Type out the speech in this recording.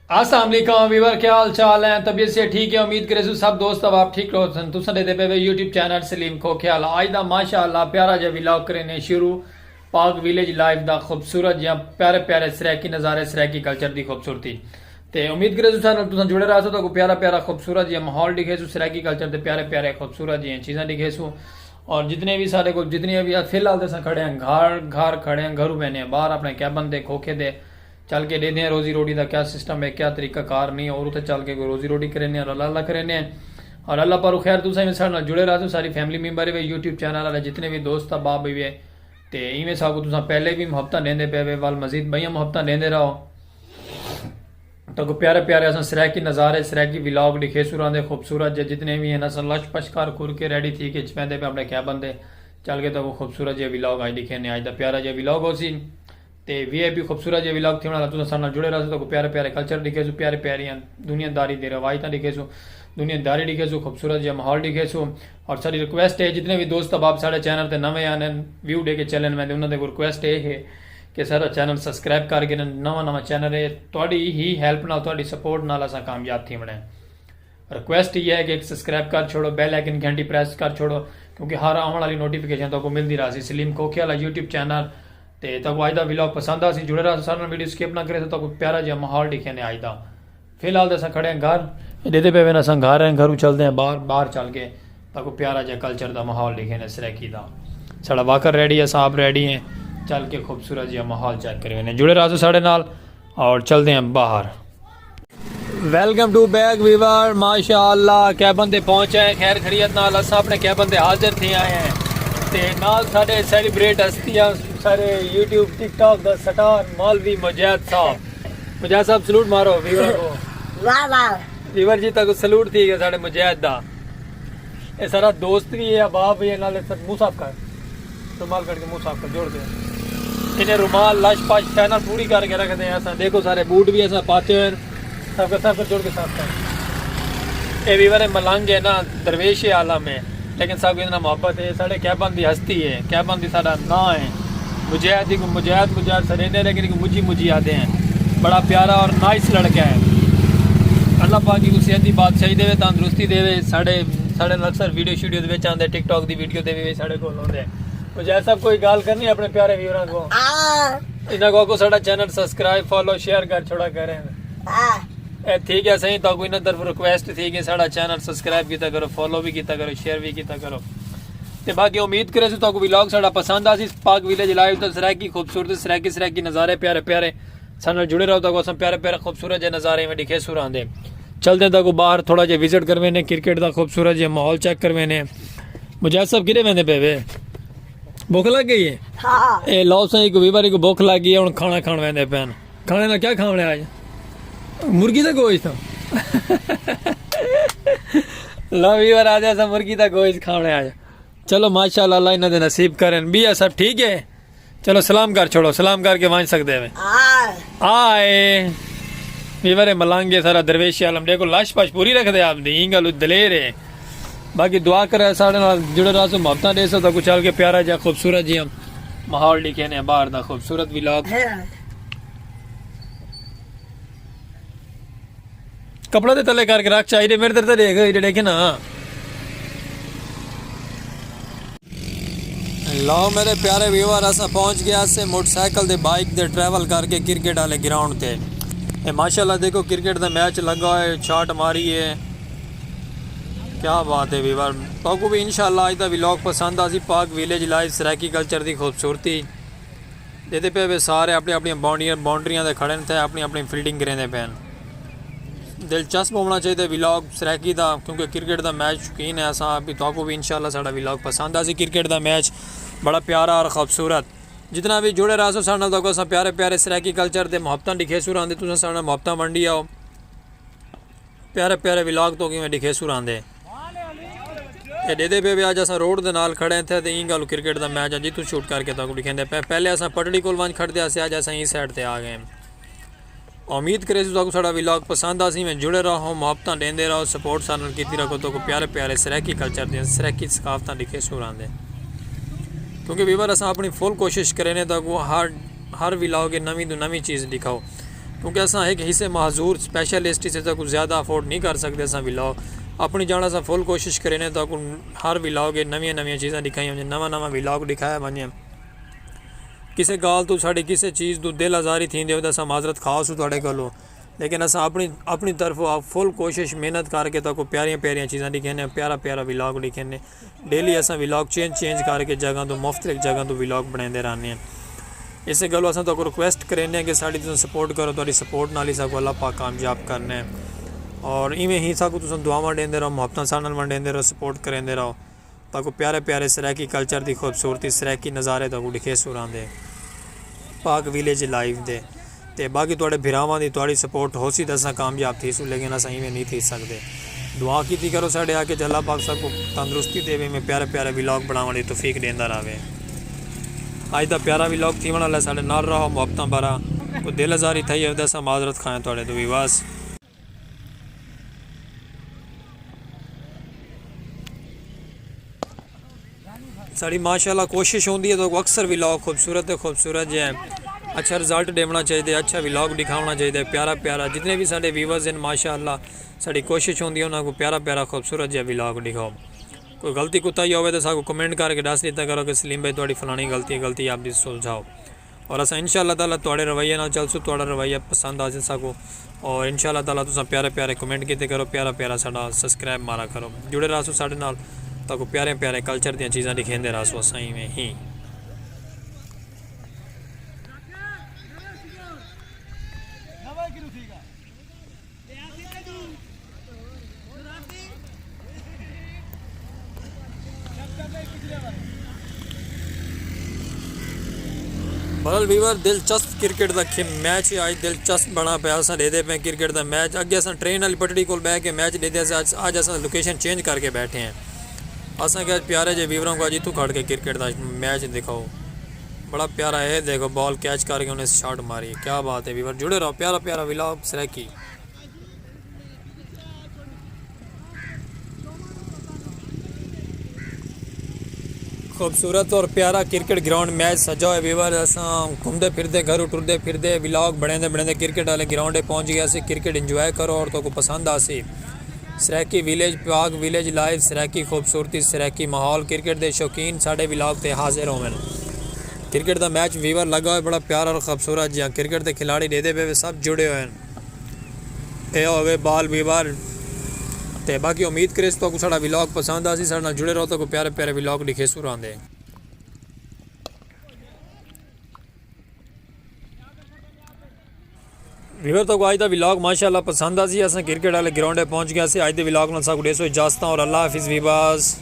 अस्सलाम वालेकुम वीवर, क्या हाल चाल है? तबीयत से ठीक है? उम्मीद करे सब दोस्त अब आप ठीक रहो। तुम देते पे यूट्यूब चैनल सलीम खो ख्याल आज दा माशाअल्लाह प्यारा जिहा व्लॉग करने शुरू पाक विलेज लाइफ दा खूबसूरत जिहा प्यारे प्यारे सराकी नज़ारे सराकी कल्चर दी खूबसूरती ते उम्मीद करे तुम जुड़े रहो तो प्यारा प्यारा खूबसूरत जिहा माहौल दिखेसू सराकी कल्चर के प्यारे प्यारे खूबसूरत जिहा चीज़ां दिखेसू। और जितने भी सारे को जितने भी फिलहाल तो खड़े हैं घर खड़े हैं घरों बहने हैं बाहर अपने कैबन दे खोखे दे चल के देते हैं रोजी रोटी का क्या सिस्टम है क्या तरीका कार नहीं और उसे चल के रोजी रोटी करें और अल्लाह अल्लाह करें और अल्लाह पर खैर तुम साढ़े जुड़े रहो सारी फैमिली मेंबर है यूट्यूब चैनल वाले जितने भी दोस्त बाप भी है तो इवें सब तुम पहले भी मुहब्बत देंदे पे वाल मजीद भैया मुहब्बत देंदे रहो तो प्यारे प्यारे अस सराकी नज़ारे सराकी व्लॉग दिखे सुरांदे खूबसूरत जितने भी हैं अस लश पशकार खुर के रेडी थी के पैंदे पे अपने कैबन दे चल के तो खूबसूरत जो व्लॉग अज दिखे ने अज का प्यारा जो व्लॉग हो सी ते VIP खूबसूरत जो व्लॉग थी तुम सारे जुड़े रहो तो प्यारे प्यारे कल्चर दिखेसू प्यारे प्यारियां दुनियादारी दे रवायत दिखेसू दुनियादारी दिखेसू खूबसूरत जो माहौल दिखेसू। और सारी रिक्वेस्ट है जितने भी दोस्त अब आप साढ़े चैनल पर नवे आने व्यू दे के चलन में उन्होंने को रिक्वेस्ट है कि सारा चैनल सबसक्राइब करके नवा चैनल है थोड़ी ही हेल्प नाल थोड़ी सपोर्ट नाल अस कामयाब थी बने। रिक्वेस्ट ये है कि एक सबसक्राइब कर छोड़ो बेल आइकन घंटी प्रेस कर छोड़ो क्योंकि हर आने वाली नोटिफिकेशन तो मिलती रहा सलीम खोखे वाला यूट्यूब चैनल ते तक अज का व्लॉग पसंद आ जुड़े रहा सारे वीडियो स्किप ना करे तो प्यारा जहा माहौल दिखे ने अज का। फिलहाल तो खड़े हैं घर देते पे अस घर हैं घरों चलते हैं बाहर चल के तक प्यारा जहा कल्चर का माहौल दिखे ने सराकी का साड़ा वाकर रेडी है साहब रेडी हैं चल के खूबसूरत जहा माहौल चेक करे जुड़े रहो साढ़े नाल और चलते हैं बाहर। वेलकम टू बैक वीवर माशाअल्लाह कैबन ते पहुंचे हैं खैर खड़ियत नाल अस अपने कैबन ते हाजिर थी आए हैं ते नाल साडे सेलिब्रेट हस्तियां सारे यूट्यूब टिकटॉक दा स्टार मौलवी मुजाहिद साहब सलूट मारो वीवर को। वाह वाह वीवर जी तक सलूट थी गया साडे मुजाहिद दा ये सारा दोस्त भी है बाप भी है नाले मुंह साफ कर रुमाल करके मुंह साफ कर जोड़ दे इन्हें रुमाल लाश पाश चैनल पूरी करके रखते हैं ऐसा देखो सारे बूट भी ऐसा पाते हैं सबका जोड़ के साफ कर ये वीवर है मलंग है ना दरवेश आलम है लेकिन सब इतना मोहब्बत है साढ़े कैबन की हस्ती है कैबन की सारा ना है मुजाहिद सरेने लेकिन मुझी आते हैं बड़ा प्यारा और नाइस लड़का है अल्लाह पाक की सेहत की बादशाही देवे तंदुरुस्ती देवे साढ़े अक्सर वीडियो शीडियो आते टिकटॉक की वीडियो भी साढ़े को आते मुजाहिद साहब कोई गाल करनी अपने प्यारे व्यूअर को इन्होंने को साढ़ा चैनल सब्सक्राइब फॉलो शेयर कर छोड़ा करें ठीक है सही तो कोई ना तरफ रिक्वेस्ट थी कि साढ़ा चैनल सब्सक्राइब किया करो फॉलो भी किया करो शेयर भी किया करो ते बाकी उम्मीद करे तो व्लॉग साढ़ा पसंद आ पाक विलेज लाइव तो सराकी खूबसूरत सराकी नज़ारे प्यारे प्यारे सारे जुड़े रहो तो असं प्यारे प्यारे खूबसूरत जो नज़ारे में दिखे सुर आते चलते तक बाहर थोड़ा जहा विजिट करवे क्रिकेट का खूबसूरत जो माहौल चेक करवे मुजाहिद साहब किरे वेंदे पे वे भुख लग गई है ए लो सही को वीवर को भुख लग गई है हुण खाना खाण वेंदे पैन खाने का क्या खाने आज मुर्गी का गोश्त लो वीवर आज ऐसा मुर्गी का गोश्त खाने आज चलो माशाअल्लाह अल्लाह इन्हें नसीब करें भी है सब ठीक है चलो सलाम कर छोड़ो सलाम करके वांच सकते हैं आए वीवर मलांगे सारा दरवेश आलम देखो लाश पाश पूरी रख दे आप दी गल दलेर है बाकी दुआ करे साढ़े नाल जुड़े रहो मोहब्बत दे सो तो कुछ चल के प्यारा जा खूबसूरत जी माहौल लिखे ने बाहर का खूबसूरत व्लॉग कपड़ा दे तले करके रख चाहिए मेरे तरह देख देखे ना लो मेरे प्यारे व्यूअर अस पहुंच गया से मोटरसाइकिल दे बाइक दे ट्रैवल करके क्रिकेट वाले ग्राउंड ते ये माशाल्लाह देखो क्रिकेट का मैच लगा है शॉट मारी है क्या बात है व्यूअर तो भी इंशाल्लाह आज का व्लॉग पसंद आ सी पाक विलेज लाइव सराकी कल्चर की खूबसूरती देते पे वे सारे अपनी अपनी बाउंड्रियां दे खड़े थे अपनी अपनी फील्डिंग करेंदे पैन दिलचस्प होना चाहिए व्लॉग सराकी का क्योंकि क्रिकेट का मैच शौकीन है असा भी तो भी इंशाल्लाह साड़ा व्लॉग पसंद आ सी क्रिकेट का मैच बड़ा प्यारा और खूबसूरत जितना भी जुड़े रहो साढ़े तक अस प्यारे प्यारे सराकी कल्चर से मुहब्बत दिखे सुर आते तुम साढ़े मुहब्बत मंडी आओ प्यारे प्यारे व्लॉग तो कि दिखे सुर आते देदे पे भी अज अस रोड के नाल खड़े थे तो ई गल क्रिकेट का मैच अज तू शूट करके तक दिखेंदे पे पहले अस पटड़ी कोल वंज खड़ते अज अस ई साइड से आ गए उम्मीद करे तो साड़ा व्लॉग पसंद आ सी में जुड़े रहो मुहब्बत देंदे रहो सपोर्ट सारे की रखो तो प्यारे प्यारे सराकी कल्चर दी सराकी सकाफत दिखे सुर आते क्योंकि वीवर अस अपनी फुल कोशिश करें तो हर व्लॉग नवी तो नवी चीज़ दिखाओ क्योंकि असा एक हिस्से महजूर स्पैशलिस्ट से तो कुछ ज़्यादा अफोर्ड नहीं कर सकते असा विलॉग अपनी जाना सा फुल कोशिश करें तो हर विलॉग नवी नवी चीज़ा दिखाई वजें नवा नवा विलॉग दिखाया वजें किसी गाल तो साड़ी किसी चीज़ तो दिल आज़ारी थी असा माजरत खास हो थोड़े को लेकिन असा अपनी तरफों फुल कोशिश मेहनत करके तो प्यारियां प्यारियां चीज़ा दिखेने प्यारा प्यारा विलॉग दिखेने डेली असा विलॉग चेंज करके जगह तो मुख्तलिफ जगह तो विलॉग बनाते रहने हैं इस गलो अस तो रिक्वेस्ट करें कि साड़ी तुम सपोर्ट करो तो सपोर्ट नाल ही सको अल्लाह पाक कामयाब करना है और इवें ही सको तुम दुआवां देंदे रहो मुहब्बतां सां नाल वंडेंदे रहो सपोर्ट करेंदे रहो ताकि प्यारे प्यारे सराकी कल्चर की खूबसूरती सराकी नज़ारे तो दिखे सुरांदे पाक विलेज लाइव दे ते बाकी थोड़े भिरावां दी थोड़ी सपोर्ट हो सी तो अस कामयाब थीसूँ लेकिन अस इवें नहीं थी सकते दुआ की करो साढ़े आके अल्लाह पाक सबको तंदुरुस्ती देवे में प्यारे प्यारे विलॉग बनाने की तौफीक देंदा रहे अज का प्यारा विलॉग थी वाला साढ़े नाल रहो मुहब्बतां भरा कोई दिल आज़ारी थी है अस माजरत खाएं थोड़े तो विवास साड़ी माशाल्लाह कोशिश होती है तो अक्सर विलॉग खूबसूरत जो है अच्छा रिजल्ट देना चाहिए अच्छा विलॉग दिखाना चाहिए प्यारा प्यारा जितने भी साढ़े व्यूवर्स हैं माशाल्लाह साड़ी कोशिश होती है उन्होंने को प्यारा प्यारा खूबसूरत जो विलॉग दिखाओ कोई गलती कुताही हो तो साको कमेंट करके दस दिता करो कि सलीम भाई थोड़ी फलानी गलती आप सुलझाओ और अस इंशाअल्लाह ताला थोड़े रवैये नाल चलसूँ थोड़ा रवैया पसंद आ सको और इंशाअल्लाह ताला तुम प्यारे प्यारे कमेंट किते करो प्यारा प्यारा साडा सब्सक्राइब मारा करो जुड़े रहो साढ़े नाल ताको प्यारे प्यारे कल्चर दी चीज़ां दिखेंदे रहो असां में ही बहरहाल वीवर दिलचस्प क्रिकेट का मैच है अज दिलचस्प बना पाया अस देते पे क्रिकेट का मैच अगे अस ट्रेन वाली पटड़ी को बह के मैच देते अज अस लोकेशन चेंज करके बैठे हैं अस क्या प्यारे जे वीवरों को अज इतों खड़ के क्रिकेट का मैच दिखाओ बड़ा प्यारा है देखो बॉल कैच करके उन्हें शॉट मारी क्या बात है वीवर जुड़े रहो प्यारा प्यारा विलॉग सराकी खूबसूरत और प्यारा क्रिकेट ग्राउंड मैच सजा है वीवर अस घूमते फिरते घर टुरते फिरते विलॉग बने क्रिकेट वाले ग्राउंड पहुँच गया से क्रिकेट इंजॉय करो और तो को पसंद आसी सराकी विलेज पाक विलेज लाइव सराकी खूबसूरती सराकी माहौल क्रिकेट के शौकीन साढ़े विलॉग से हाजिर होवन क्रिकेट का मैच वीवर लगा है बड़ा प्यारा और खूबसूरत जहाँ क्रिकेट के खिलाड़ी देते पे सब जुड़े हुए हो गए बाल वीवर तो बाकी उम्मीद करे तो साड़ा विलॉग पसंद आ सी साढ़े नाल जुड़े रहो तो प्यारे प्यारे विलॉग दिखे सुर आंदे वीवर तो अज का विलॉग माशाल्लाह पसंद आ सी अस क्रिकेट वाले ग्राउंड पहुँच गया से अज के विलॉग नाल सब डेसो इजाजत और अल्लाह हाफिज़ वीवास।